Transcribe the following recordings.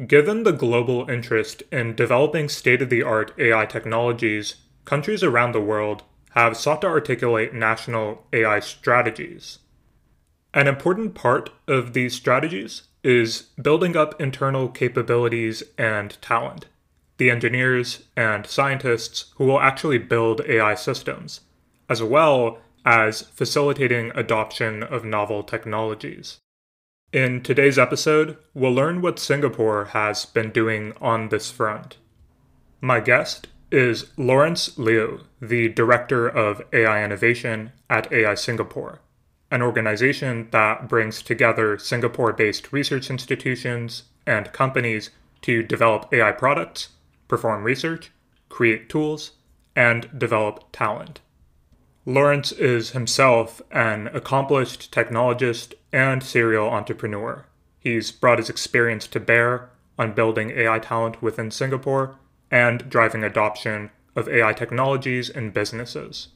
Given the global interest in developing state-of-the-art AI technologies, countries around the world have sought to articulate national AI strategies. An important part of these strategies is building up internal capabilities and talent, the engineers and scientists who will actually build AI systems, as well as facilitating adoption of novel technologies. In today's episode, we'll learn what Singapore has been doing on this front. My guest is Laurence Liew, the Director of AI Innovation at AI Singapore, an organization that brings together Singapore-based research institutions and companies to develop AI products, perform research, create tools, and develop talent. Laurence is himself an accomplished technologist and serial entrepreneur. He's brought his experience to bear on building AI talent within Singapore and driving adoption of AI technologies in businesses.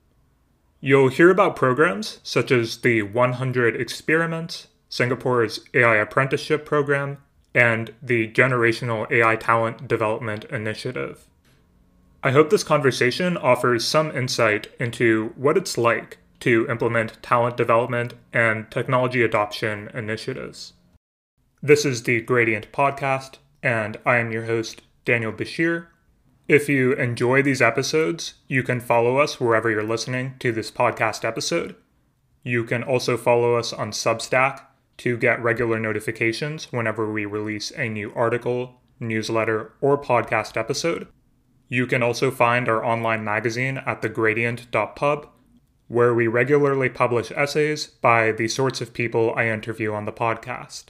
You'll hear about programs such as the 100 Experiments, Singapore's AI Apprenticeship Program, and the Generational AI Talent Development Initiative. I hope this conversation offers some insight into what it's like to implement talent development and technology adoption initiatives. This is the Gradient Podcast, and I am your host, Daniel Bashir. If you enjoy these episodes, you can follow us wherever you're listening to this podcast episode. You can also follow us on Substack to get regular notifications whenever we release a new article, newsletter, or podcast episode. You can also find our online magazine at thegradient.pub, where we regularly publish essays by the sorts of people I interview on the podcast.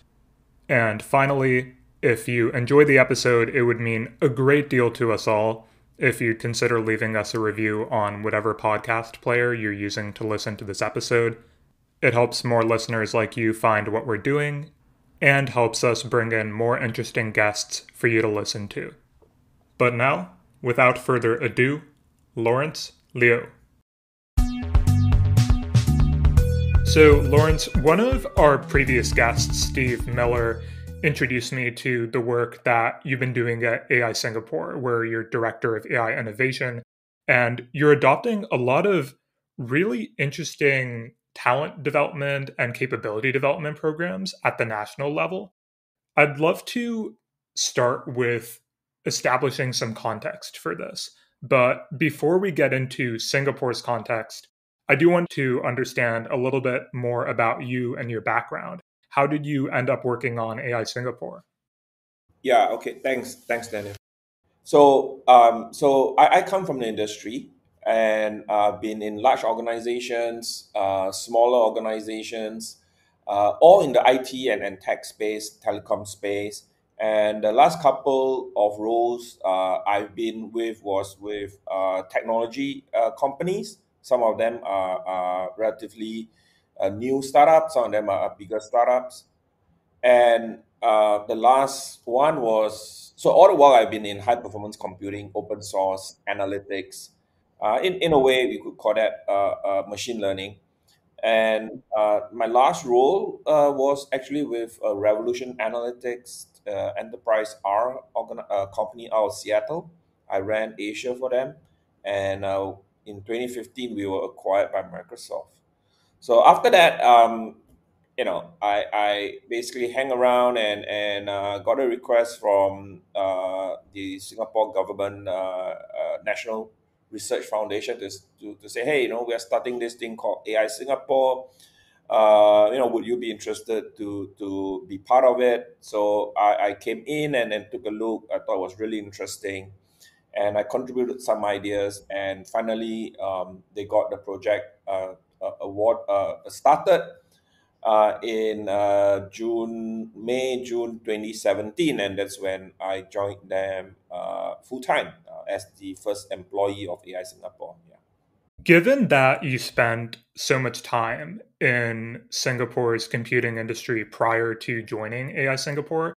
And finally, if you enjoy the episode, it would mean a great deal to us all if you'd consider leaving us a review on whatever podcast player you're using to listen to this episode. It helps more listeners like you find what we're doing and helps us bring in more interesting guests for you to listen to. But now, without further ado, Laurence Liew. So, Laurence, one of our previous guests, Steve Miller, introduced me to the work that you've been doing at AI Singapore, where you're Director of AI Innovation, and you're adopting a lot of really interesting talent development and capability development programs at the national level. I'd love to start with establishing some context for this. But before we get into Singapore's context, I do want to understand a little bit more about you and your background. How did you end up working on AI Singapore? Yeah, okay. Thanks, Daniel. So I come from the industry and I've been in large organizations, smaller organizations, all in the IT and tech space, telecom space. And the last couple of roles I've been with was with technology companies. Some of them are relatively new startups, some of them are bigger startups. And the last one was, so all the while I've been in high performance computing, open source, analytics. In a way, we could call that machine learning. And my last role was actually with Revolution Analytics Enterprise company out of Seattle. I ran Asia for them. And in 2015, we were acquired by Microsoft. So after that, I basically hang around and got a request from the Singapore government National Research Foundation to say, hey, we are starting this thing called AI Singapore. Would you be interested to be part of it? So I came in and then took a look. I thought it was really interesting. And I contributed some ideas. And finally, they got the project award started in May, June 2017. And that's when I joined them full-time as the first employee of AI Singapore. Yeah. Given that you spent so much time in Singapore's computing industry prior to joining AI Singapore,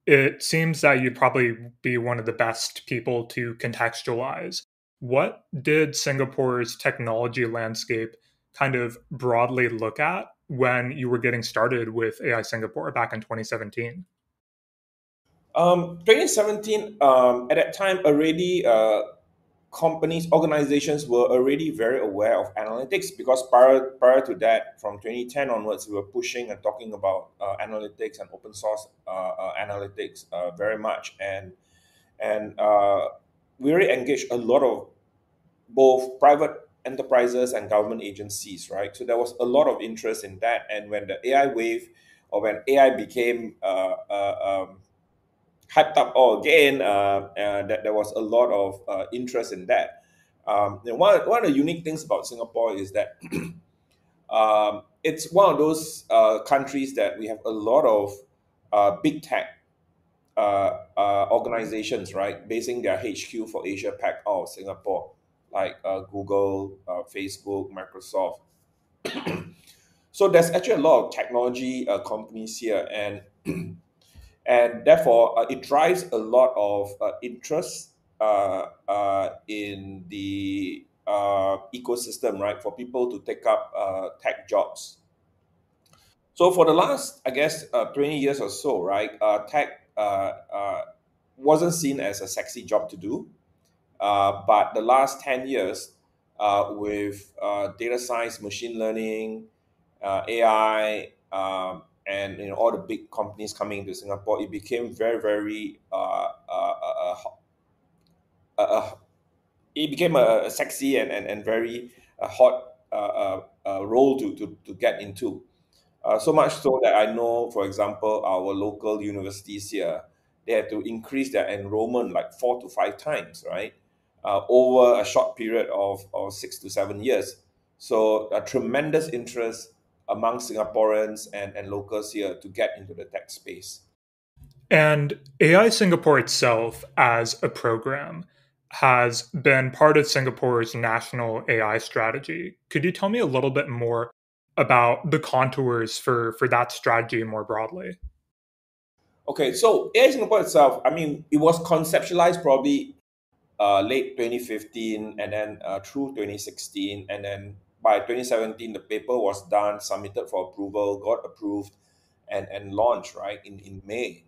it seems that you'd probably be one of the best people to contextualize. What did Singapore's technology landscape kind of broadly look at when you were getting started with AI Singapore back in 2017? 2017, at that time, already companies, organizations were already very aware of analytics because prior to that, from 2010 onwards, we were pushing and talking about analytics and open source analytics very much, and we already engaged a lot of both private enterprises and government agencies, right? So there was a lot of interest in that, and when the AI wave or when AI became hyped up all again, that there was a lot of interest in that. And one of the unique things about Singapore is that it's one of those countries that we have a lot of big tech organizations, right, basing their HQ for Asia Pac out of Singapore, like Google, Facebook, Microsoft. So there's actually a lot of technology companies here, and therefore it drives a lot of interest in the ecosystem, right, for people to take up tech jobs. So for the last, I guess, 20 years or so, right, tech wasn't seen as a sexy job to do. But the last 10 years, with data science, machine learning, AI, and all the big companies coming into Singapore, it became very, very uh, uh, it became a sexy and very hot role to get into. So much so that I know, for example, our local universities here, they had to increase their enrollment like 4 to 5 times, right? Over a short period of 6 to 7 years. So a tremendous interest among Singaporeans and locals here to get into the tech space. And AI Singapore itself, as a program, has been part of Singapore's national AI strategy. Could you tell me a little bit more about the contours for that strategy more broadly? Okay, so AI Singapore itself, I mean, it was conceptualized probably late 2015 and then through 2016, and then by 2017 the paper was done, submitted for approval, got approved, and launched, right, in May.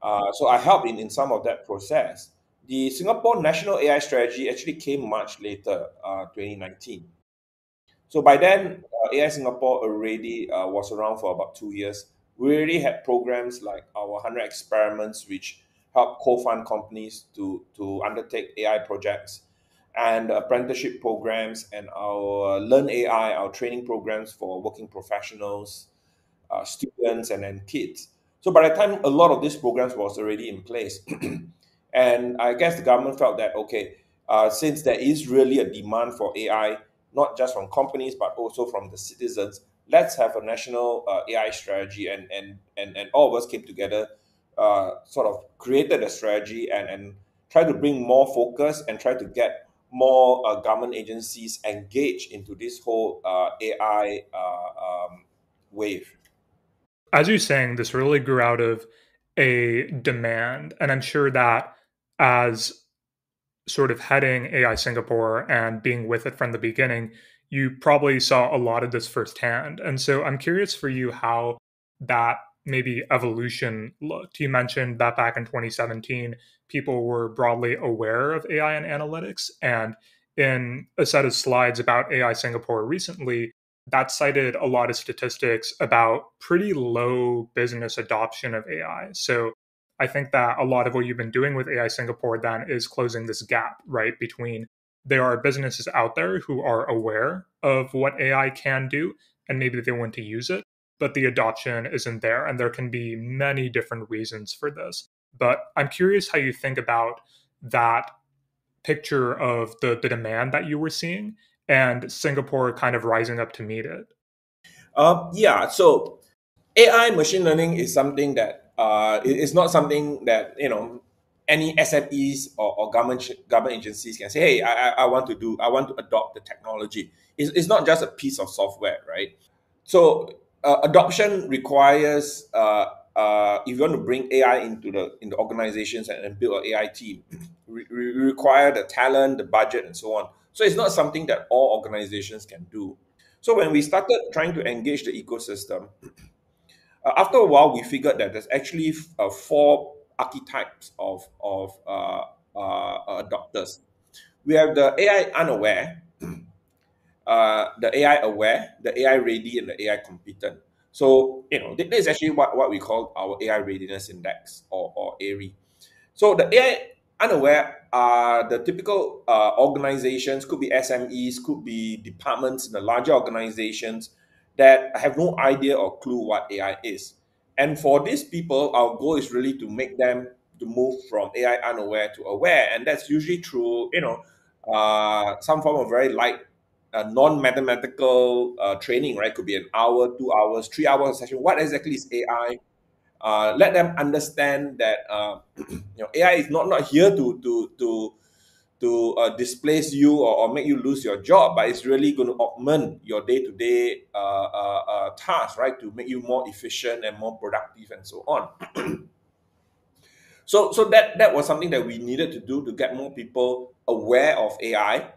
So I helped in some of that process. The Singapore National AI Strategy actually came much later, 2019. So by then, AI Singapore already was around for about 2 years. We already had programs like our 100 experiments, which help co-fund companies to undertake AI projects, and apprenticeship programs, and our Learn AI, our training programs for working professionals, students, and then kids. So by the time a lot of these programs was already in place, and I guess the government felt that okay, since there is really a demand for AI, not just from companies but also from the citizens, let's have a national AI strategy, and all of us came together, sort of created a strategy, and try to bring more focus and try to get more government agencies engaged into this whole AI wave. As you're saying, this really grew out of a demand, and I'm sure that as sort of heading AI Singapore and being with it from the beginning, you probably saw a lot of this firsthand. And so I'm curious for you how that maybe evolution looked. You mentioned that back in 2017, people were broadly aware of AI and analytics. And in a set of slides about AI Singapore recently, that cited a lot of statistics about pretty low business adoption of AI. So I think that a lot of what you've been doing with AI Singapore then is closing this gap, right? Between there are businesses out there who are aware of what AI can do and maybe they want to use it, but the adoption isn't there. And there can be many different reasons for this. But I'm curious how you think about that picture of the demand that you were seeing and Singapore kind of rising up to meet it. Yeah, so AI machine learning is something that is not something that any SMEs or government agencies can say, hey, I want to do, I want to adopt the technology. It's not just a piece of software, right? So adoption requires, if you want to bring AI into organizations and build an AI team, we require the talent, the budget, and so on. So it's not something that all organizations can do. So when we started trying to engage the ecosystem, after a while, we figured that there's actually four archetypes of doctors. We have the AI unaware, the AI aware, the AI ready, and the AI competent. So, this is actually what we call our AI readiness index, or ARI. So the AI unaware are the typical organizations, could be SMEs, could be departments in the larger organizations that have no idea or clue what AI is. And for these people, our goal is really to make them to move from AI unaware to aware, and that's usually through some form of very light non-mathematical training, right? Could be an hour, 2 hours, 3 hours session. What exactly is AI? Let them understand that AI is not here to displace you, or make you lose your job, but it's really going to augment your day-to-day tasks, right? To make you more efficient and more productive and so on. So that was something that we needed to do to get more people aware of AI.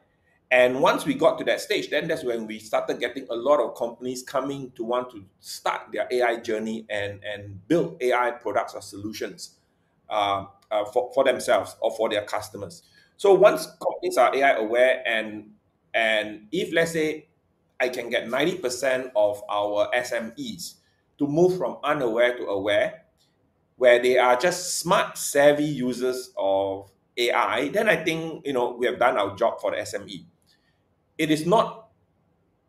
And once we got to that stage, then that's when we started getting a lot of companies coming to want to start their AI journey and build AI products or solutions for themselves or for their customers. So once companies are AI aware, and if, let's say, I can get 90% of our SMEs to move from unaware to aware, where they are just smart, savvy users of AI, then I think we have done our job for the SME. It is not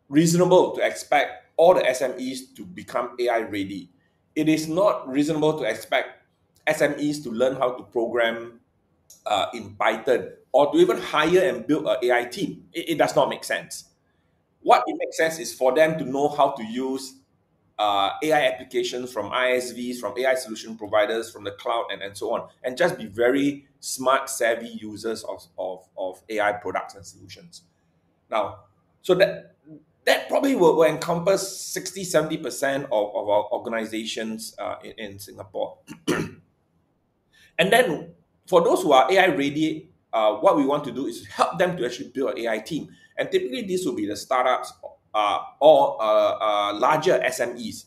reasonable to expect all the SMEs to become AI ready. It is not reasonable to expect SMEs to learn how to program in Python, or to even hire and build an AI team. It does not make sense. What it makes sense is for them to know how to use AI applications from ISVs, from AI solution providers, from the cloud, and so on, and just be very smart, savvy users of AI products and solutions. Now, so that probably will encompass 60-70% of our organizations in Singapore. And then for those who are AI ready, what we want to do is help them to actually build an AI team. And typically, this will be the startups or larger SMEs,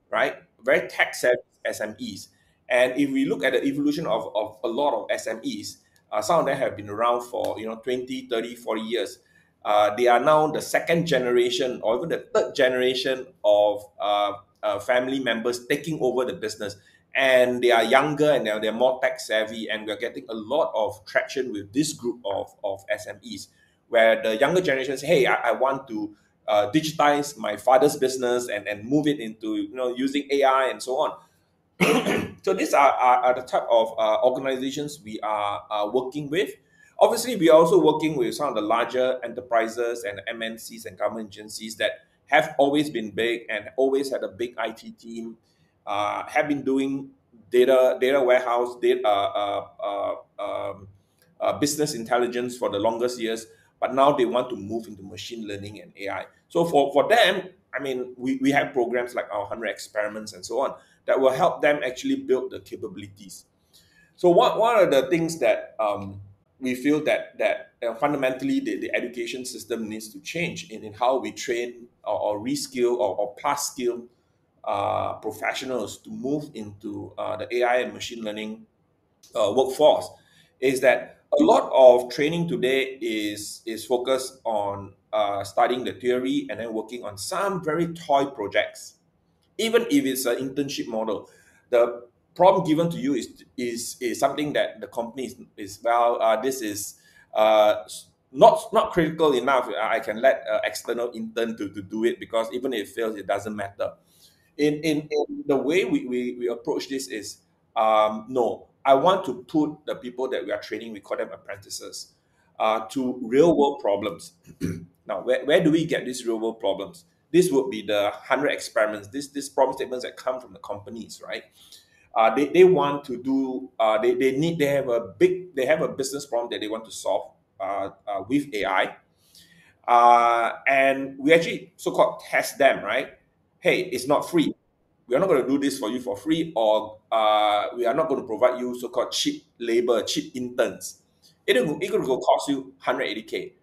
right? Very tech savvy SMEs. And if we look at the evolution of a lot of SMEs, some of them have been around for 20, 30, 40 years. They are now the second generation or even the third generation of family members taking over the business. And they are younger, and they're more tech savvy, and we're getting a lot of traction with this group of SMEs, where the younger generation say, hey, I want to digitize my father's business and move it into using AI and so on. So these are the type of organizations we are working with. Obviously, we are also working with some of the larger enterprises and MNCs and government agencies that have always been big and always had a big IT team, have been doing data warehouse, business intelligence for the longest years, but now they want to move into machine learning and AI. So for them, I mean, we have programs like our 100 experiments and so on that will help them actually build the capabilities. So one of the things that we feel that fundamentally the education system needs to change in how we train or reskill or plus skill professionals to move into the AI and machine learning workforce is that a lot of training today is focused on studying the theory and then working on some very toy projects. Even if it's an internship model, the problem given to you is something that the company is well, this is not critical enough. I can let external intern to do it, because even if it fails, it doesn't matter. In the way we approach this is, no, I want to put the people that we are training, we call them apprentices, to real world problems. Now, where do we get these real world problems? This would be the 100 experiments, these problem statements that come from the companies, right? They want to do, they have a business problem that they want to solve with AI. And we actually so-called test them, right? Hey, it's not free. We are not going to do this for you for free, or we are not going to provide you so-called cheap labor, cheap interns. It could go cost you 180K.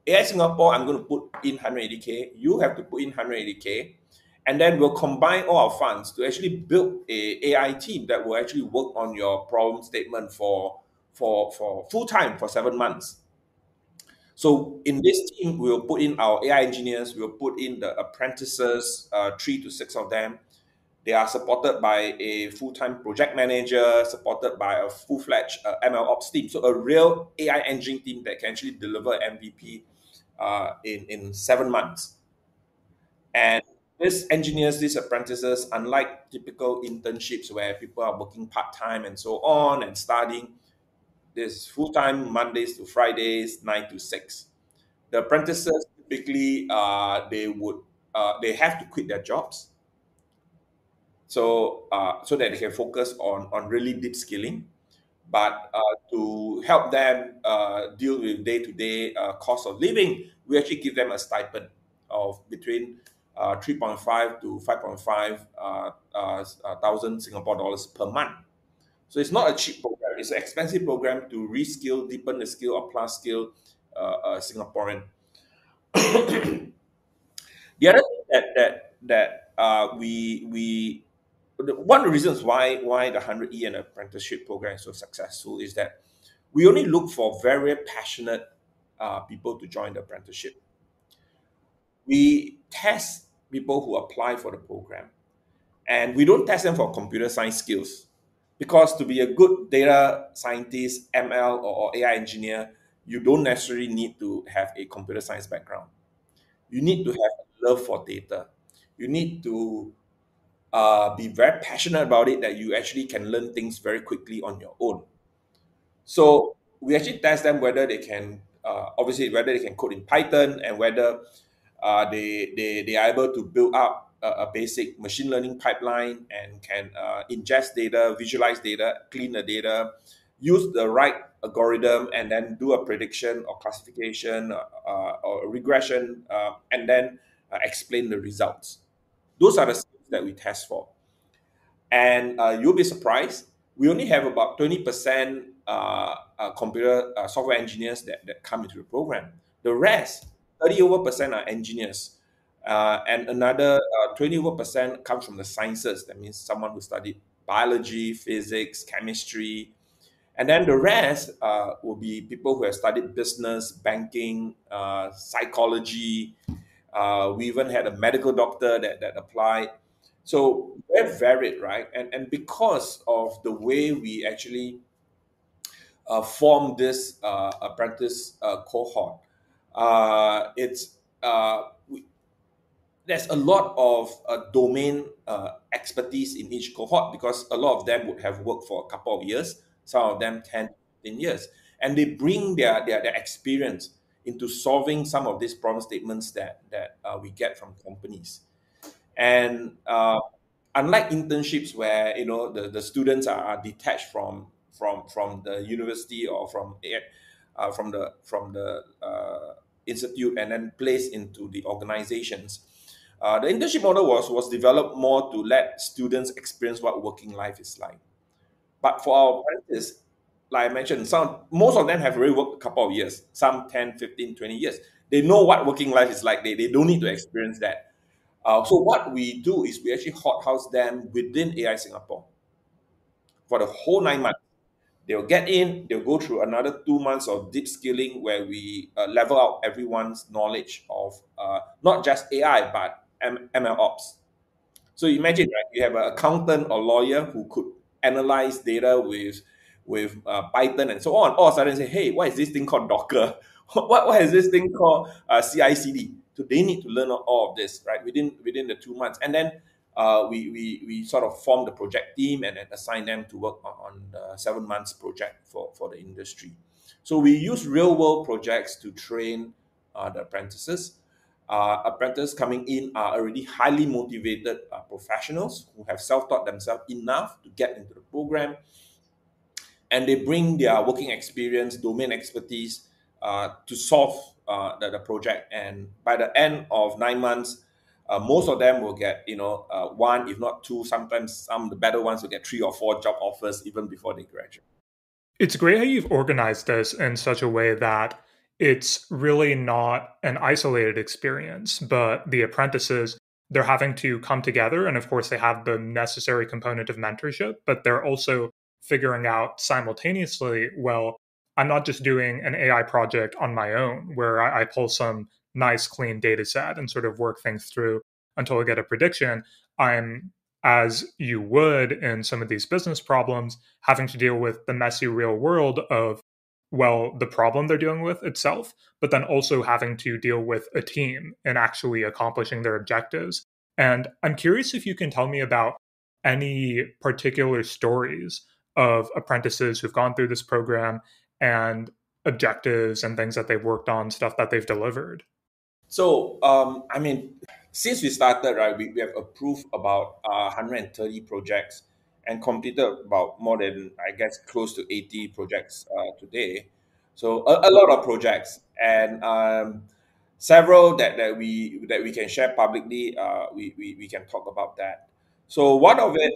AI Singapore, I'm going to put in 180K. You have to put in 180K. And then we'll combine all our funds to actually build a AI team that will actually work on your problem statement for full time for 7 months. So in this team, we'll put in our AI engineers, we'll put in the apprentices, 3 to 6 of them. They are supported by a full-time project manager, supported by a full-fledged ML ops team. So a real AI engine team that can actually deliver MVP in 7 months. And these engineers, these apprentices, unlike typical internships where people are working part-time and so on and studying, this full-time Mondays to Fridays, 9 to 6. The apprentices typically they have to quit their jobs so that they can focus on really deep skilling. But to help them deal with day-to-day cost of living, we actually give them a stipend of between 3.5 to 5.5 thousand Singapore dollars per month. So it's not a cheap program; it's an expensive program to reskill, deepen the skill, or plus skill Singaporean. The other thing that we one of the reasons why the 100E and apprenticeship program is so successful is that we only look for very passionate people to join the apprenticeship. We test people who apply for the program, and we don't test them for computer science skills because to be a good data scientist, ML, or AI engineer, you don't necessarily need to have a computer science background. You need to have a love for data. You need to be very passionate about it that you actually can learn things very quickly on your own. So we actually test them whether they can, obviously, whether they can code in Python and whether they are able to build up a basic machine learning pipeline and can ingest data, visualize data, clean the data, use the right algorithm, and then do a prediction or classification or regression, and then explain the results. Those are the skills that we test for. And you'll be surprised, we only have about 20% computer software engineers that come into the program. The rest, 30 over percent are engineers. And another 20 over percent comes from the sciences. That means someone who studied biology, physics, chemistry. And then the rest will be people who have studied business, banking, psychology. We even had a medical doctor that applied. So very varied, right? And because of the way we actually form this apprentice cohort, it's there's a lot of domain expertise in each cohort because a lot of them would have worked for a couple of years, some of them 10, 15 years. And they bring their experience into solving some of these problem statements that we get from companies. And unlike internships where the students are detached from the university or from the institute and then placed into the organizations. The internship model was developed more to let students experience what working life is like. But for our apprentices, like I mentioned, most of them have already worked a couple of years, some 10, 15, 20 years. They know what working life is like. They don't need to experience that. So what we do is we actually hothouse them within AI Singapore for the whole 9 months. They'll get in, they'll go through another 2 months of deep skilling where we level out everyone's knowledge of not just AI, but ML ops. So imagine, right, you have an accountant or lawyer who could analyze data with Python and so on. All of a sudden say, hey, what is this thing called Docker? What is this thing called CI/CD? So they need to learn all of this, right, within the 2 months. And then we sort of form the project team and then assign them to work on the 7 months project for the industry. So we use real world projects to train the apprentices. Apprentices coming in are already highly motivated professionals who have self-taught themselves enough to get into the program, and they bring their working experience, domain expertise to solve the project. And by the end of 9 months, most of them will get one, if not two. Sometimes some of the better ones will get 3 or 4 job offers even before they graduate. It's great how you've organized this in such a way that it's really not an isolated experience, but the apprentices they're having to come together. And of course, they have the necessary component of mentorship, but they're also figuring out simultaneously, well, I'm not just doing an AI project on my own where I pull some nice, clean data set and sort of work things through until I get a prediction. I'm, as you would in some of these business problems, having to deal with the messy real world of, well, the problem they're dealing with itself, but then also having to deal with a team and actually accomplishing their objectives. And I'm curious if you can tell me about any particular stories of apprentices who've gone through this program and objectives and things that they've worked on, stuff that they've delivered. So, I mean, since we started, right, we have approved about 130 projects and completed about more than, I guess, close to 80 projects today. So, a lot of projects, and several that we can share publicly. We can talk about that. So, one of it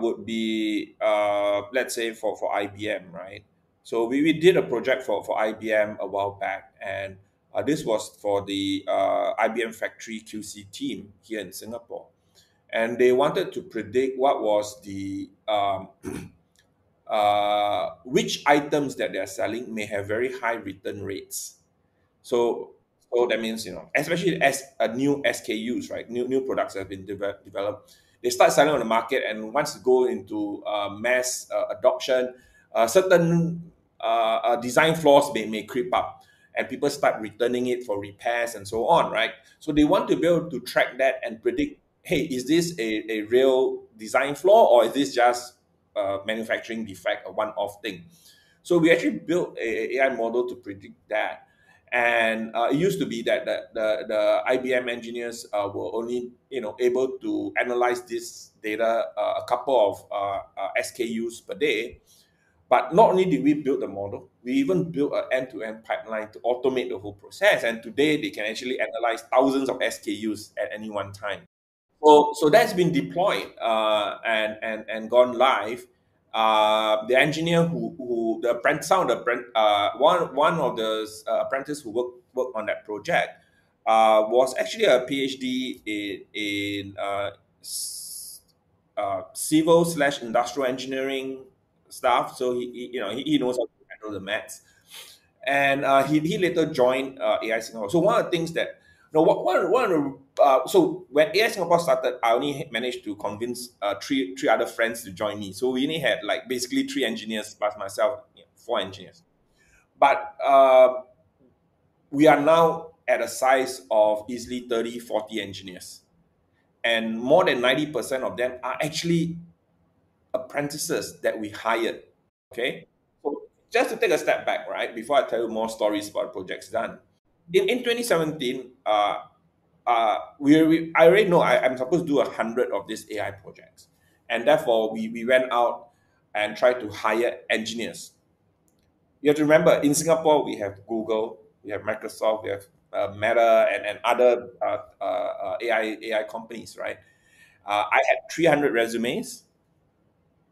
would be, let's say, for IBM, right? So, we did a project for IBM a while back, and this was for the IBM factory QC team here in Singapore. And they wanted to predict what was the which items that they're selling may have very high return rates. So, so that means, especially as a new SKUs, right? New products have been developed. They start selling on the market, and once you go into mass adoption, certain design flaws may creep up, and people start returning it for repairs and so on, right? So they want to be able to track that and predict, hey, is this a real design flaw, or is this just a manufacturing defect, a one-off thing? So we actually built a AI model to predict that. And it used to be that the IBM engineers were only able to analyze this data a couple of SKUs per day. But not only did we build the model, we even built an end-to-end pipeline to automate the whole process. And today they can actually analyze thousands of SKUs at any one time. So that's been deployed and gone live. The engineer the apprentice, one of the apprentices who worked on that project was actually a PhD in civil slash industrial engineering stuff. So he knows how to handle the maths, and he later joined AI Singapore. So one of the things that one of the so when AI Singapore started, I only managed to convince three other friends to join me. So we only had like basically three engineers plus myself, four engineers. But we are now at a size of easily 30, 40 engineers, and more than 90% of them are actually apprentices that we hired. Okay, so just to take a step back, right, before I tell you more stories about projects done. In 2017, I already know I'm supposed to do 100 of these AI projects. And therefore, we went out and tried to hire engineers. You have to remember, in Singapore, we have Google, we have Microsoft, we have Meta, and other AI companies, right? I had 300 resumes.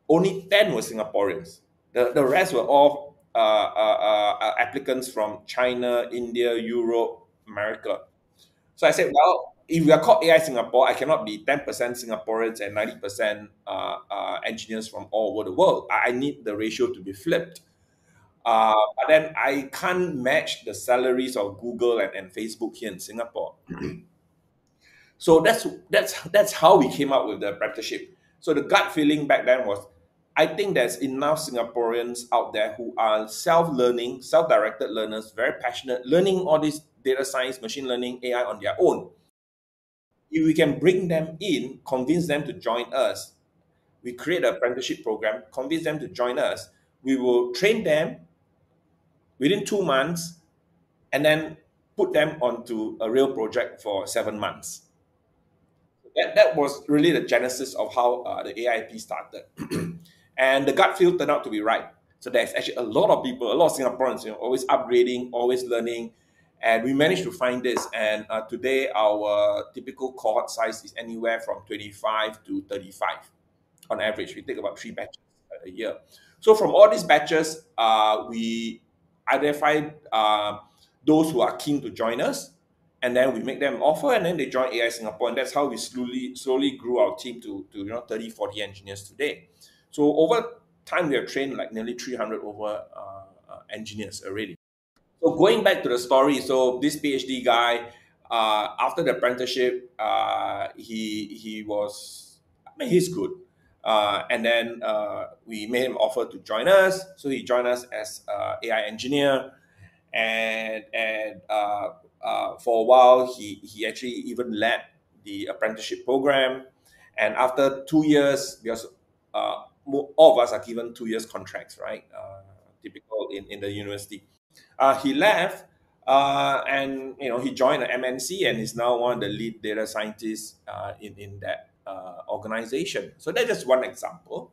Only 10 were Singaporeans. The rest were all applicants from China, India, Europe, America. So I said, well, if we are called AI Singapore, I cannot be 10% Singaporeans and 90% engineers from all over the world. I need the ratio to be flipped. But then I can't match the salaries of Google and Facebook here in Singapore. So that's how we came up with the apprenticeship. So the gut feeling back then was, I think there's enough Singaporeans out there who are self-learning, self-directed learners, very passionate, learning all this data science, machine learning, AI on their own. If we can bring them in, convince them to join us, we create an apprenticeship program, convince them to join us, we will train them within 2 months and then put them onto a real project for 7 months. That was really the genesis of how the AIP started. And the gut feel turned out to be right. So there's actually a lot of people, a lot of Singaporeans, always upgrading, always learning. And we managed to find this. And today, our typical cohort size is anywhere from 25 to 35 on average. We take about 3 batches a year. So from all these batches, we identified those who are keen to join us, and then we make them an offer, and then they join AI Singapore, and that's how we slowly grew our team to 30, 40 engineers today. So over time, we have trained like nearly 300 over engineers already. So going back to the story, so this PhD guy, after the apprenticeship, he was, I mean, he's good. And then we made him offer to join us. So he joined us as AI engineer, and for a while he actually even led the apprenticeship program. And after 2 years, because all of us are given 2 years contracts, right? Typical in the university. He left, and he joined an MNC and is now one of the lead data scientists in that organization. So that's just one example.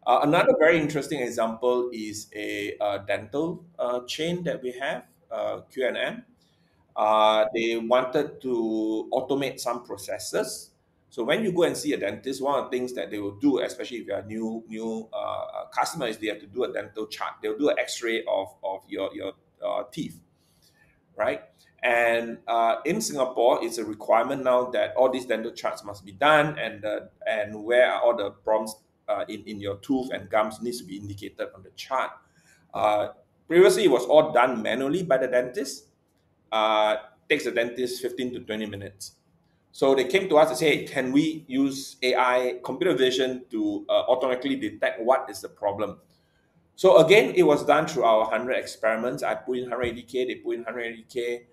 Another very interesting example is a dental chain that we have, Q&M. They wanted to automate some processes. So when you go and see a dentist, one of the things that they will do, especially if you're a new customer, is they have to do a dental chart. They'll do an X-ray of your teeth, right? And in Singapore, it's a requirement now that all these dental charts must be done, and where are all the problems in your tooth and gums needs to be indicated on the chart. Uh, Previously, it was all done manually by the dentist. Takes the dentist 15 to 20 minutes. So they came to us and say, hey, can we use AI, computer vision, to automatically detect what is the problem? So again, it was done through our 100 experiments. I put in 180K, they put in 180K.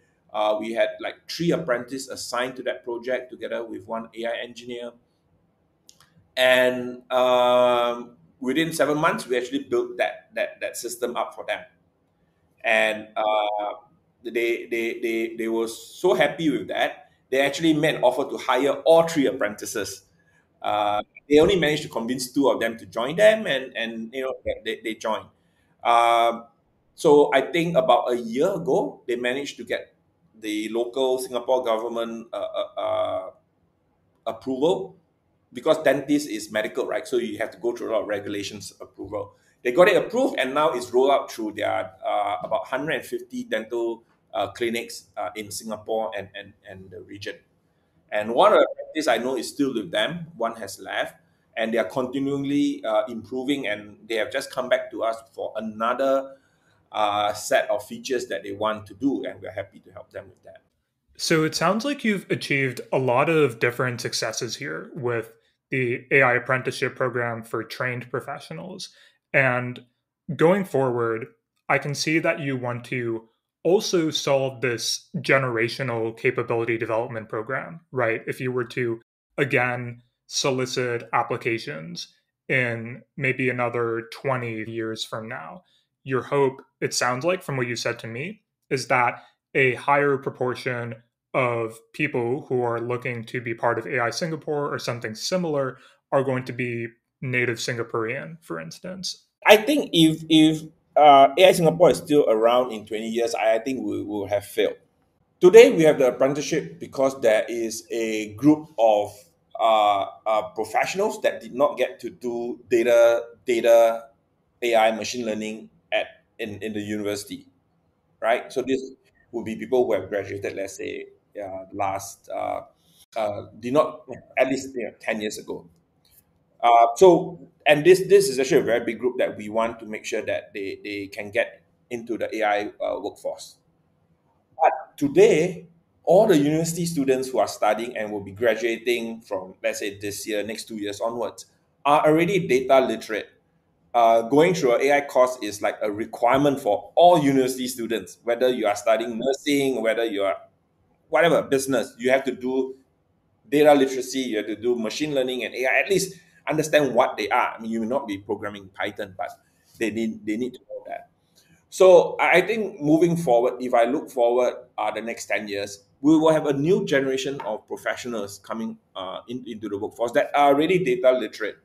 We had like 3 apprentices assigned to that project together with 1 AI engineer. And within 7 months, we actually built that system up for them. And they were so happy with that, they actually made an offer to hire all 3 apprentices. They only managed to convince 2 of them to join them, and they joined. So I think about a year ago, they managed to get the local Singapore government approval, because dentist is medical, right? So you have to go through a lot of regulations approval. They got it approved, and now it's rolled out through their about 150 dental clinics in Singapore and the region. And one of the practice I know is still with them. One has left, and they are continually improving. And they have just come back to us for another set of features that they want to do, and we're happy to help them with that. So it sounds like you've achieved a lot of different successes here with the AI apprenticeship program for trained professionals. And going forward, I can see that you want to also solve this generational capability development program, right? If you were to, again, solicit applications in maybe another 20 years from now, your hope, it sounds like from what you said to me, is that a higher proportion of people who are looking to be part of AI Singapore or something similar are going to be native Singaporean, for instance. I think if AI Singapore is still around in 20 years, I think we will have failed. Today, we have the apprenticeship because there is a group of professionals that did not get to do data AI machine learning in the university, right? So this would be people who have graduated, let's say, last did not, at least 10 years ago. And this is actually a very big group that we want to make sure that they can get into the AI workforce. But today, all the university students who are studying and will be graduating from, let's say, this year, next 2 years onwards, are already data literate. Going through an AI course is like a requirement for all university students, whether you are studying nursing, whether you are whatever business, you have to do data literacy, you have to do machine learning and AI, at least understand what they are. I mean, you may not be programming Python, but they need to know that. So I think moving forward, if I look forward the next 10 years, we will have a new generation of professionals coming into the workforce that are really data literate.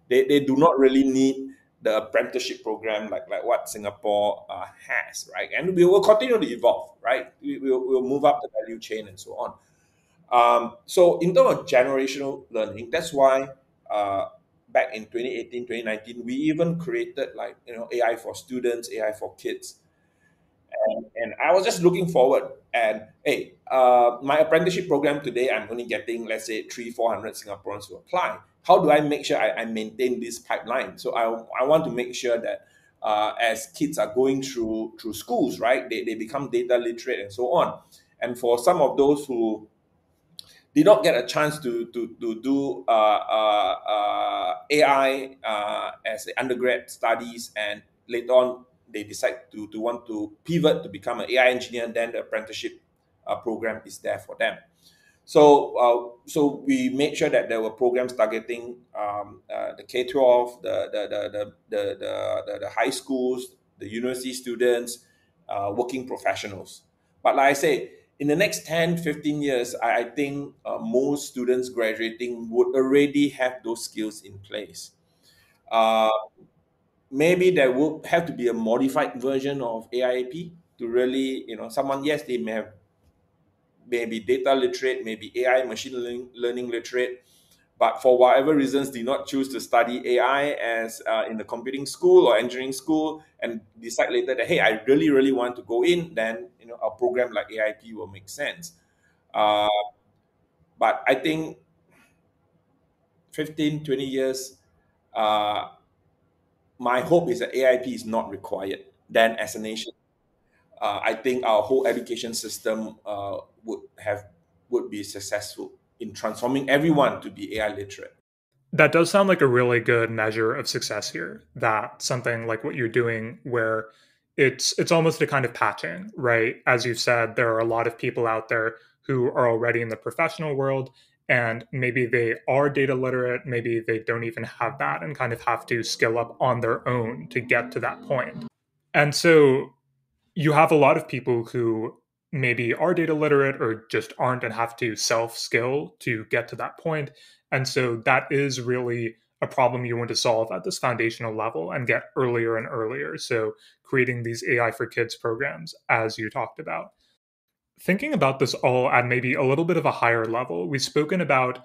They do not really need the apprenticeship program like what Singapore has, right? And we will continue to evolve, right? We'll move up the value chain and so on. So in terms of generational learning, that's why back in 2018, 2019, we even created like AI for students, AI for kids. And I was just looking forward. And hey, my apprenticeship program today, I'm only getting, let's say, 400 Singaporeans to apply. How do I make sure I maintain this pipeline? So I want to make sure that as kids are going through schools, right, they become data literate and so on. And for some of those who did not get a chance to do AI as undergrad studies, and later on they decide to want to pivot to become an AI engineer, then the apprenticeship program is there for them. So we made sure that there were programs targeting the K-12, the high schools, the university students, working professionals. But like I say, in the next 10, 15 years, I think most students graduating would already have those skills in place. Uh, Maybe there will have to be a modified version of AIP to really, someone, yes, they may be data literate, maybe AI, machine learning literate, but for whatever reasons did not choose to study AI as in the computing school or engineering school, and decide later that, hey, I really, really want to go in, then a program like AIP will make sense. Uh, but I think 15, 20 years, uh, my hope is that AIP is not required. Then as a nation, I think our whole education system would be successful in transforming everyone to be AI literate. That does sound like a really good measure of success here. That something like what you're doing where it's almost a kind of patching, right? As you said, there are a lot of people out there who are already in the professional world and maybe they are data literate, maybe they don't even have that and kind of have to skill up on their own to get to that point. And so you have a lot of people who maybe are data literate or just aren't and have to self skill to get to that point. And so that is really a problem you want to solve at this foundational level and get earlier and earlier. So creating these AI for kids programs, as you talked about. Thinking about this all at maybe a little bit of a higher level, we've spoken about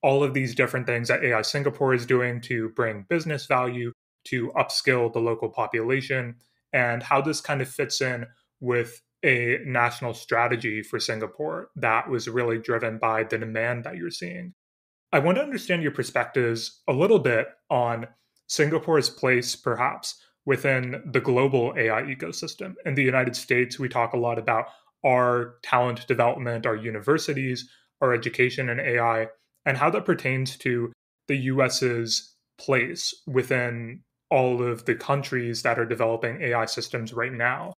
all of these different things that AI Singapore is doing to bring business value, to upskill the local population, and how this kind of fits in with a national strategy for Singapore that was really driven by the demand that you're seeing. I want to understand your perspectives a little bit on Singapore's place, perhaps, within the global AI ecosystem. In the United States, we talk a lot about our talent development, our universities, our education in AI, and how that pertains to the US's place within all of the countries that are developing AI systems right now.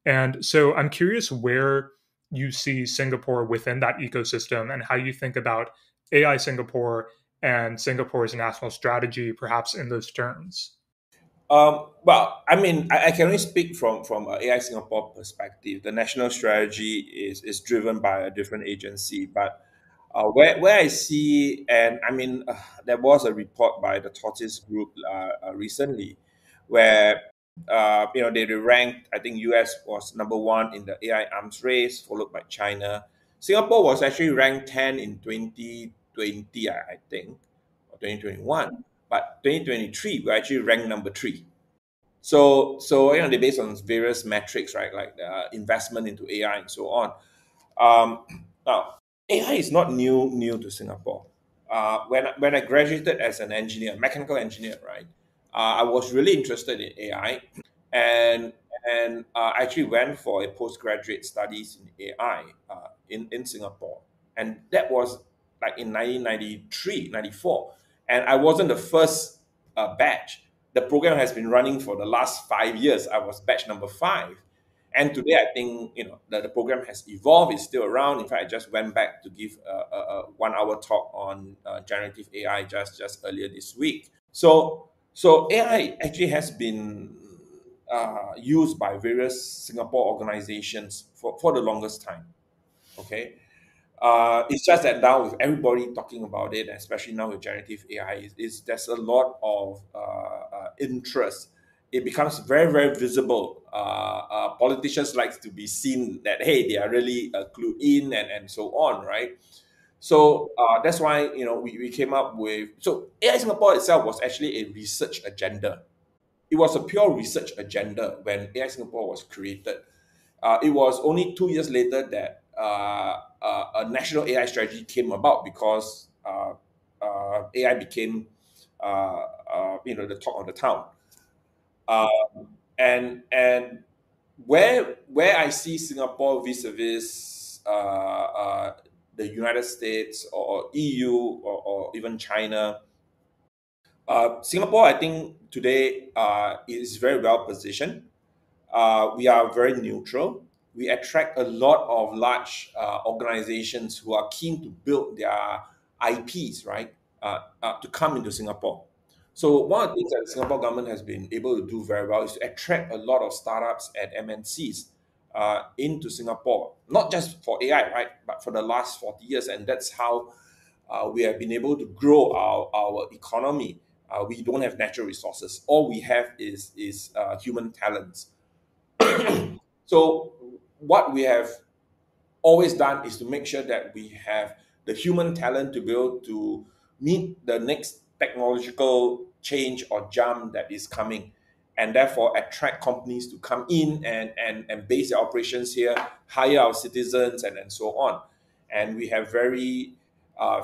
And so I'm curious where you see Singapore within that ecosystem and how you think about AI Singapore and Singapore's national strategy, perhaps in those terms. Well, I mean, I can only speak from a AI Singapore perspective. The national strategy is driven by a different agency, but where I see, and I mean, there was a report by the Tortoise Group recently, where they ranked. I think US was number one in the AI arms race, followed by China. Singapore was actually ranked 10 in 2020, I think, or 2021. But 2023, we're actually ranked number three. So they based on various metrics, right, like investment into AI and so on. Now, AI is not new to Singapore. When I graduated as an engineer, mechanical engineer, right, I was really interested in AI, and I actually went for a postgraduate studies in AI in Singapore, and that was like in 1993, 94, and I wasn't the first batch. The program has been running for the last 5 years. I was batch number five. And today, I think the program has evolved. It's still around. In fact, I just went back to give a 1 hour talk on generative AI just earlier this week. So AI actually has been used by various Singapore organizations for the longest time. Okay, it's just that now with everybody talking about it, especially now with generative AI, there's a lot of interest. It becomes very, very visible. Politicians like to be seen that, hey, they are really clued in, and so on, right? So that's why we came up with, so AI Singapore itself was actually a research agenda. It was a pure research agenda when AI Singapore was created. It was only 2 years later that a national AI strategy came about because AI became the talk of the town. Uh, and where I see Singapore vis-a-vis the United States or EU or even China, Singapore, I think today is very well positioned. We are very neutral. We attract a lot of large organizations who are keen to build their IPs, right, to come into Singapore. So one of the things that the Singapore government has been able to do very well is to attract a lot of startups and MNCs into Singapore, not just for AI, right, but for the last 40 years. And that's how we have been able to grow our economy. We don't have natural resources. All we have is human talents. So what we have always done is to make sure that we have the human talent to be able to meet the next technological change or jump that is coming, and therefore attract companies to come in and base their operations here, hire our citizens, and so on. And we have very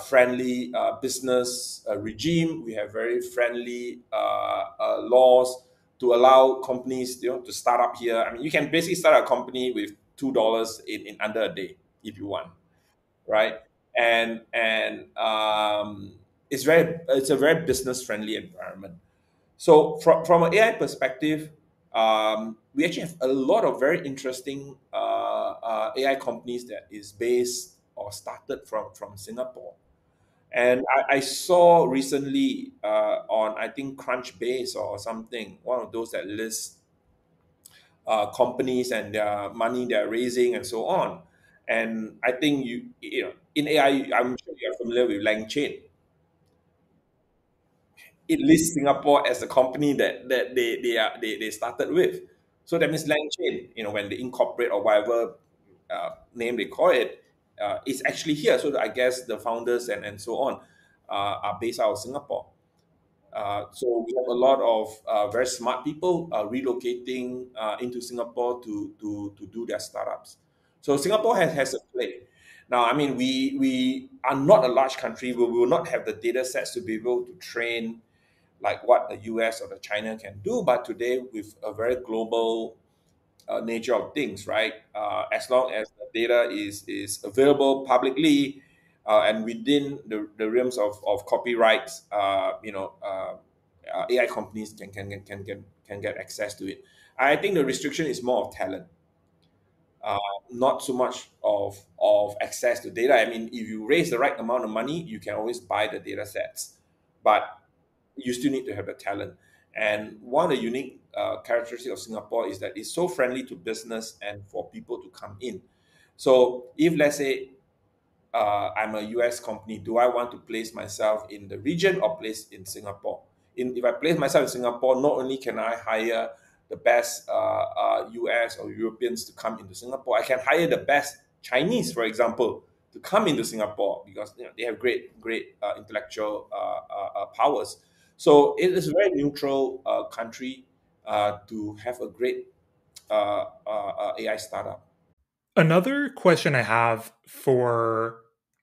friendly business regime. We have very friendly laws to allow companies, to start up here. I mean, you can basically start a company with $2 in under a day if you want, right? And it's a very business friendly environment. So from an AI perspective, we actually have a lot of very interesting AI companies that is based or started from Singapore. And I saw recently on, I think, Crunchbase or something, one of those that lists companies and their money they're raising and so on. And I think in AI, I'm sure you're familiar with LangChain. It lists Singapore as the company that they started with. So that means LangChain, when they incorporate or whatever name they call it, it's actually here. So I guess the founders and so on are based out of Singapore. So we have a lot of very smart people relocating into Singapore to do their startups. So Singapore has a play. Now, I mean, we are not a large country. We will not have the data sets to be able to train like what the US or the China can do. But today, with a very global nature of things, right? As long as the data is available publicly and within the realms of copyrights, AI companies can get access to it. I think the restriction is more of talent, uh, not so much of access to data. I mean, if you raise the right amount of money, you can always buy the data sets, but you still need to have the talent. And one of the unique characteristics of Singapore is that it's so friendly to business and for people to come in. So if, let's say, I'm a US company, do I want to place myself in the region or place in Singapore? If I place myself in Singapore, not only can I hire the best US or Europeans to come into Singapore, I can hire the best Chinese, for example, to come into Singapore because they have great intellectual powers. So it is a very neutral country to have a great AI startup. Another question I have for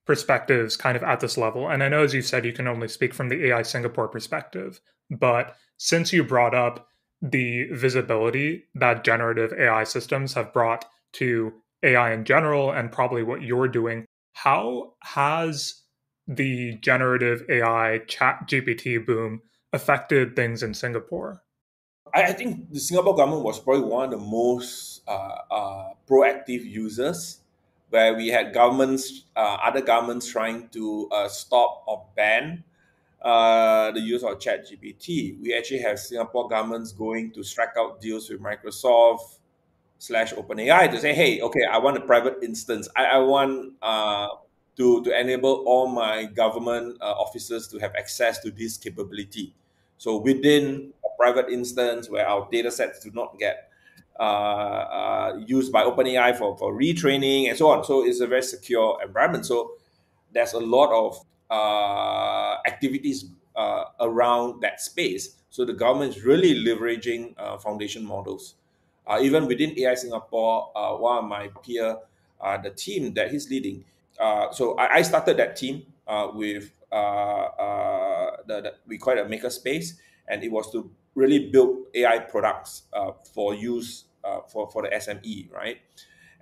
perspectives kind of at this level, and I know as you said, you can only speak from the AI Singapore perspective, but since you brought up the visibility that generative AI systems have brought to AI in general and probably what you're doing, how has the generative AI chat GPT boom affected things in Singapore? I think the Singapore government was probably one of the most proactive users, where we had other governments trying to stop or ban the use of ChatGPT. We actually have Singapore governments going to strike out deals with Microsoft slash OpenAI to say, hey, okay, I want a private instance. I want to enable all my government officers to have access to this capability. So within a private instance where our data sets do not get used by OpenAI for retraining and so on. So it's a very secure environment. So there's a lot of activities around that space. So the government is really leveraging foundation models. Even within AI Singapore, one of my peer, the team that he's leading. So I started that team with we call it a maker space, and it was to really build AI products for use for the SME, right?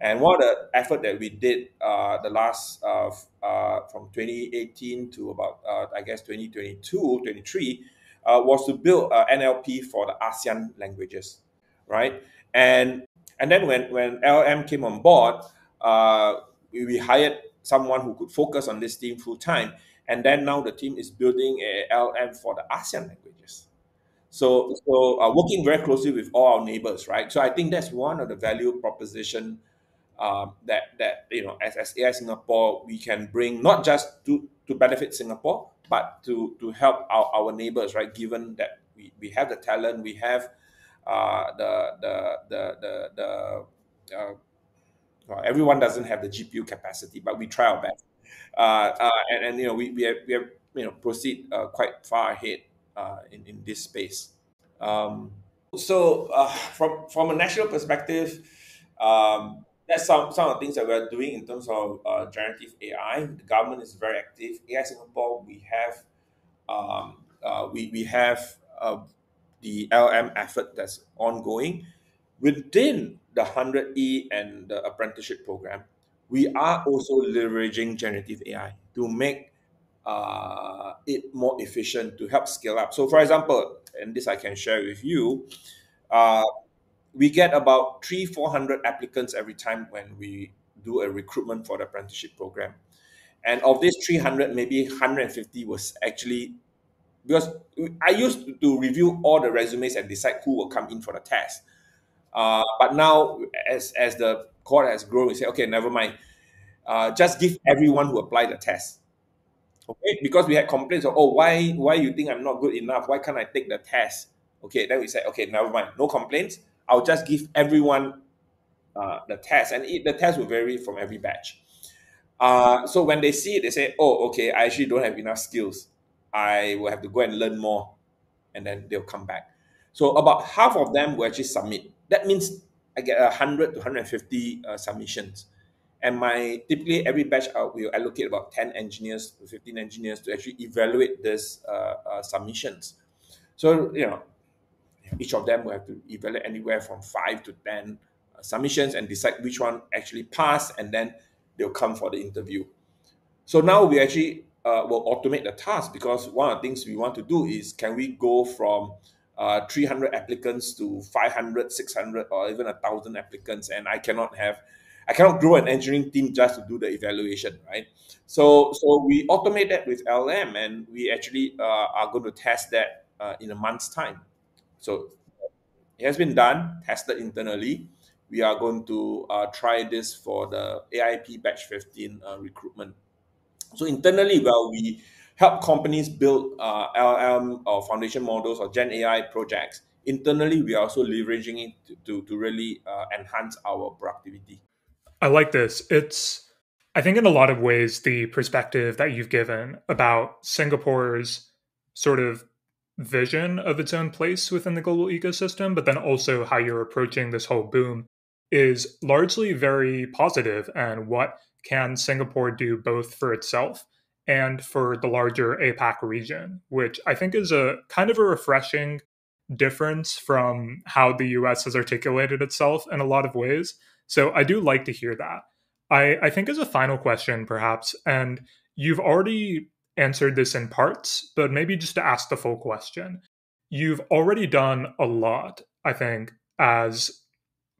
And one of the effort that we did the last from 2018 to about I guess 2022, 23 was to build NLP for the ASEAN languages, right? And and then when LM came on board, we hired someone who could focus on this team full time, and then now the team is building a LM for the ASEAN languages. So working very closely with all our neighbors, right? So I think that's one of the value proposition that as AI Singapore we can bring not just to benefit Singapore but to help our neighbors, right? Given that we have the talent, we have well, everyone doesn't have the GPU capacity, but we try our best. And we have proceed quite far ahead in this space. So from a national perspective, that's some of the things that we're doing in terms of generative AI. The government is very active. AI Singapore, we have the LM effort that's ongoing within the 100E and the apprenticeship program. We are also leveraging generative AI to make it more efficient to help scale up. So, for example, and this I can share with you, uh, we get about 400 applicants every time when we do a recruitment for the apprenticeship program. And of these 300, maybe 150 was actually because I used to review all the resumes and decide who will come in for the test. But now, as the cohort has grown, we say, okay, never mind. Just give everyone who applied the test. Okay, because we had complaints of, oh, why you think I'm not good enough? Why can't I take the test? Okay, then we said, okay, never mind, no complaints. I'll just give everyone the test, and the test will vary from every batch. So when they see it, they say, oh, okay, I actually don't have enough skills. I will have to go and learn more, and then they'll come back. So about half of them will actually submit. That means I get 100 to 150 submissions. And my typically every batch will allocate about 10 engineers to 15 engineers to actually evaluate these submissions. So, each of them will have to evaluate anywhere from 5 to 10 submissions and decide which one actually passed, and then they'll come for the interview. So now we actually will automate the task, because one of the things we want to do is, can we go from 300 applicants to 500, 600, or even 1,000 applicants? And I cannot grow an engineering team just to do the evaluation, right? So we automate that with LM, and we actually are going to test that in a month's time. So it has been done, tested internally. We are going to try this for the AIP Batch 15 recruitment. So internally, well, we help companies build LLM or foundation models or Gen AI projects. Internally, we are also leveraging it to really enhance our productivity. I like this. I think in a lot of ways, the perspective that you've given about Singapore's sort of vision of its own place within the global ecosystem, but then also how you're approaching this whole boom is largely very positive. And what can Singapore do both for itself and for the larger APAC region, which I think is a kind of a refreshing difference from how the US has articulated itself in a lot of ways. So I do like to hear that. I think as a final question, perhaps, and you've already answered this in parts, but maybe just to ask the full question. You've already done a lot, I think, as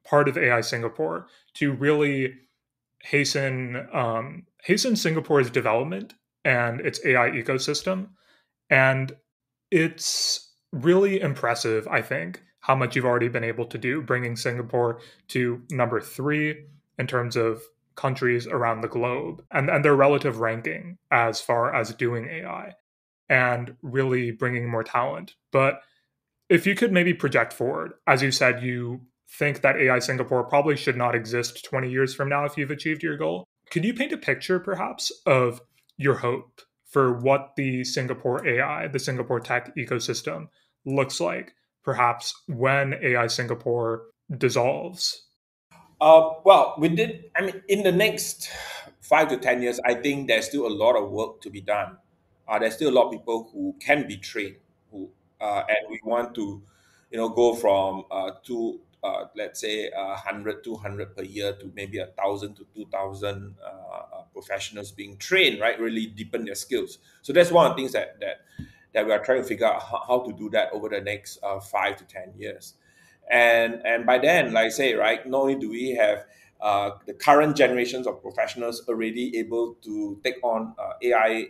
part of AI Singapore to really hasten Singapore's development and its AI ecosystem. And it's really impressive, I think, how much you've already been able to do, bringing Singapore to number 3 in terms of countries around the globe and their relative ranking as far as doing AI and really bringing more talent. But if you could maybe project forward, as you said, you think that AI Singapore probably should not exist 20 years from now if you've achieved your goal. Could you paint a picture, perhaps, of your hope for what the Singapore AI, the Singapore tech ecosystem looks like, perhaps when AI Singapore dissolves? Well, we did. I mean, in the next 5 to 10 years, I think there's still a lot of work to be done. There's still a lot of people who can be trained, who and we want to, go from let's say 100, 200 per year to maybe 1,000 to 2,000 professionals being trained, right? Really deepen their skills. So that's one of the things that we are trying to figure out how to do that over the next 5 to 10 years. And by then, like I say, right, not only do we have the current generations of professionals already able to take on AI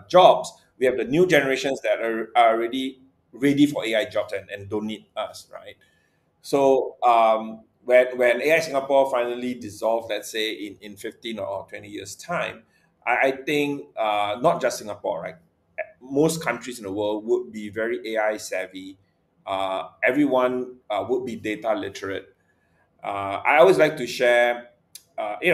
jobs, we have the new generations that are already ready for AI jobs and don't need us, right? So when AI Singapore finally dissolves, let's say in 15 or 20 years time, I think not just Singapore, right? Most countries in the world would be very AI savvy. Everyone would be data literate. I always like to share.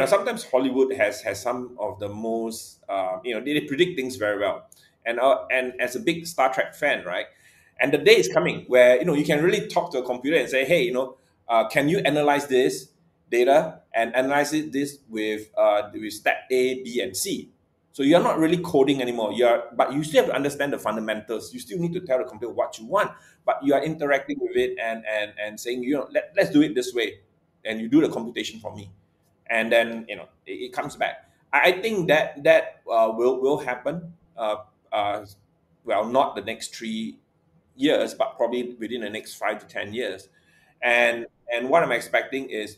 Sometimes Hollywood has some of the most. They predict things very well, and as a big Star Trek fan, right? And the day is coming where you can really talk to a computer and say, hey, can you analyze this data and analyze this with step A, B, and C? So you're not really coding anymore. But you still have to understand the fundamentals. You still need to tell the computer what you want, but you are interacting with it and saying, let's do it this way, and you do the computation for me, and then it comes back. I think that will happen. Well, not the next 3 years, but probably within the next 5 to 10 years. And what I'm expecting is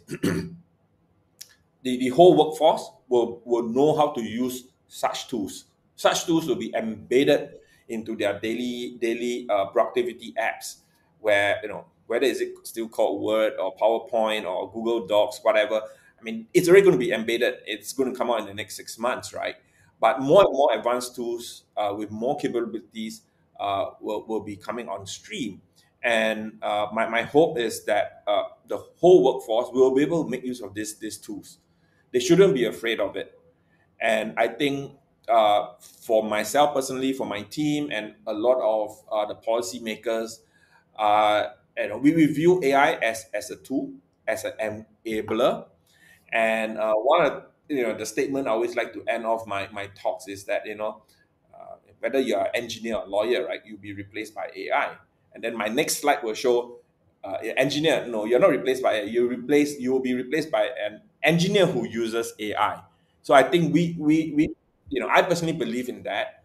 the whole workforce will know how to use such tools. Such tools will be embedded into their daily productivity apps, where whether is it still called Word or PowerPoint or Google Docs, whatever. I mean, it's already going to be embedded. It's going to come out in the next 6 months, right? But more and more advanced tools with more capabilities will be coming on stream. And my hope is that the whole workforce will be able to make use of these tools. They shouldn't be afraid of it. And I think for myself personally, for my team, and a lot of the policymakers, we view AI as a tool, as an enabler. And one of the statement I always like to end off my talks is that whether you're an engineer or lawyer, right, you'll be replaced by AI. And then my next slide will show engineer. No, you're not replaced by AI. You will be replaced by an engineer who uses AI. So I think I personally believe in that.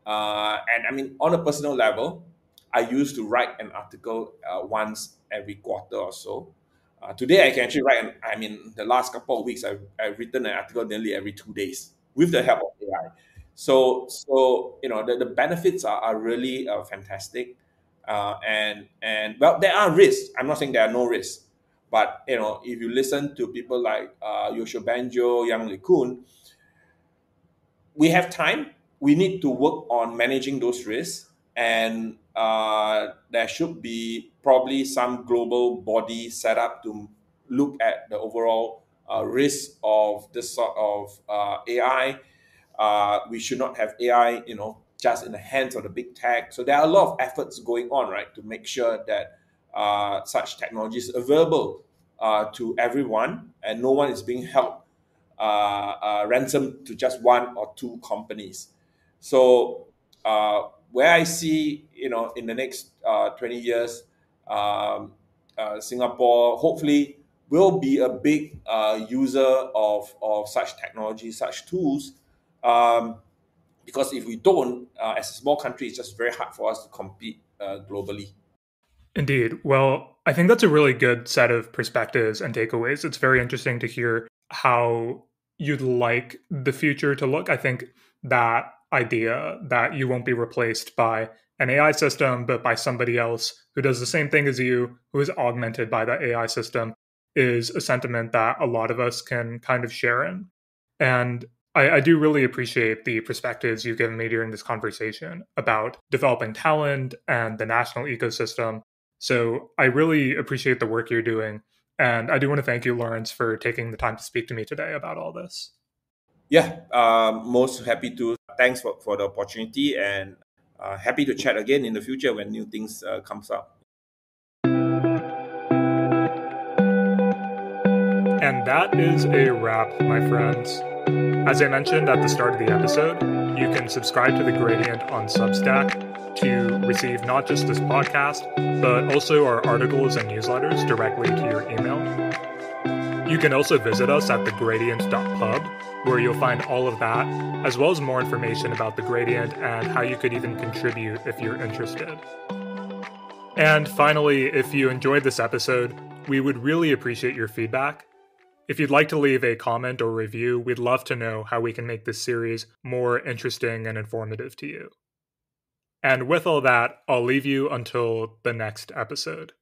And I mean, on a personal level, I used to write an article once every quarter or so. Today, I can actually the last couple of weeks, I've written an article nearly every 2 days with the help of AI. So the benefits are really fantastic. And well, there are risks. I'm not saying there are no risks. But if you listen to people like Yoshio Banjo, Yang Likun, we have time. We need to work on managing those risks, and there should be probably some global body set up to look at the overall risk of this sort of AI. We should not have AI, just in the hands of the big tech. So there are a lot of efforts going on, right, to make sure that such technology is available to everyone, and no one is being held ransom to just one or two companies. So where I see, in the next 20 years, Singapore hopefully will be a big user of such technology, such tools. Because if we don't, as a small country, it's just very hard for us to compete globally. Indeed. Well, I think that's a really good set of perspectives and takeaways. It's very interesting to hear how you'd like the future to look. I think that idea that you won't be replaced by an AI system, but by somebody else who does the same thing as you, who is augmented by that AI system, is a sentiment that a lot of us can kind of share in. And I do really appreciate the perspectives you've given me during this conversation about developing talent and the national ecosystem. So I really appreciate the work you're doing. And I do want to thank you, Laurence, for taking the time to speak to me today about all this. Yeah, most happy to. Thanks for the opportunity, and happy to chat again in the future when new things comes up. And that is a wrap, my friends. As I mentioned at the start of the episode, you can subscribe to The Gradient on Substack to receive not just this podcast, but also our articles and newsletters directly to your email. You can also visit us at thegradient.pub, where you'll find all of that, as well as more information about The Gradient and how you could even contribute if you're interested. And finally, if you enjoyed this episode, we would really appreciate your feedback. If you'd like to leave a comment or review, we'd love to know how we can make this series more interesting and informative to you. And with all that, I'll leave you until the next episode.